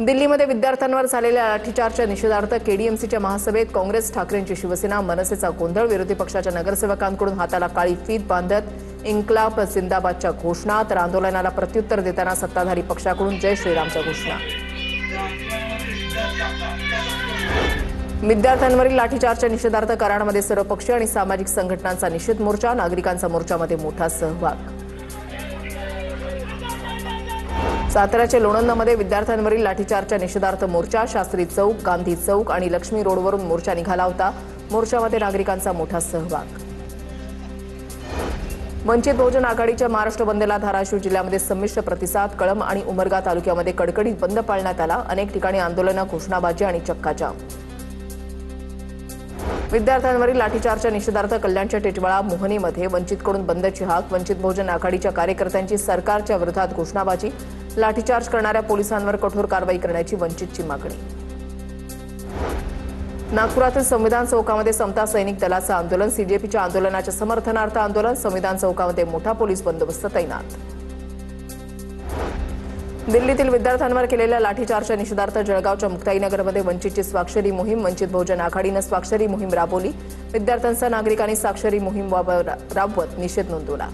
दिल्लीमध्ये विद्यार्थ्यांवर झालेल्या लाठीचार्जच्या निषेधार्थ केडीएमसीच्या महासभेत काँग्रेस, ठाकरेंची शिवसेना, मनसेचा गोंधळ, विरोधी पक्षाच्या नगरसेवकांकडून हाताला काळी फीत बांधत इन्क्लाब जिंदाबादच्या घोषणा, तर आंदोलनाला प्रत्युत्तर देताना सत्ताधारी पक्षाकडून जय श्रीरामच्या घोषणा। विद्यार्थ्यांवरील लाठीचार्जच्या निषेधार्थ कराडमध्ये सर्वपक्षीय आणि सामाजिक संघटनांचा निषेध मोर्चा, नागरिकांचा मोर्चामध्ये मोठा सहभाग। साताऱ्याच्या लोणंदमध्ये विद्यार्थ्यांवरील लाठीचार्जच्या निषेधार्थ मोर्चा, शास्त्री चौक, गांधी चौक आणि लक्ष्मी रोडवरून मोर्चा निघाला होता। मोर्चामध्ये नागरिकांचा मोठा सहभाग। वंचित बहुजन आघाडीच्या महाराष्ट्र बंदला धाराशिव जिल्ह्यामध्ये संमिश्र प्रतिसाद, कळंब आणि उमरगा तालुक्यामध्ये कडकडीत बंद पाळण्यात आला। अनेक ठिकाणी आंदोलनं, घोषणाबाजी आणि चक्काजाम। विद्यार्थ्यांवरील लाठीचार्जच्या निषेधार्थ कल्याणच्या टिटवाळा मोहनीमध्ये वंचितकडून बंदची हाक, वंचित बहुजन आघाडीच्या कार्यकर्त्यांची सरकारच्या विरोधात घोषणाबाजी, लाठीचार्ज करणाऱ्या पोलिसांवर कठोर कारवाई करण्याची वंचितची मागणी। नागपुरातील संविधान चौकामध्ये समता सैनिक दलाचं आंदोलन, सीजेपीच्या आंदोलनाच्या समर्थनार्थ आंदोलन, संविधान चौकामध्ये मोठा पोलीस बंदोबस्त तैनात। दिल्लीतील विद्यार्थ्यांवर केलेल्या लाठीचार्जच्या निषेधार्थ जळगावच्या मुक्ताईनगरमध्ये वंचितची स्वाक्षरी मोहीम, वंचित बहुजन आघाडीनं स्वाक्षरी मोहीम राबवली। विद्यार्थ्यांसह नागरिकांनी स्वाक्षरी मोहीम राबवत निषेध नोंदवला।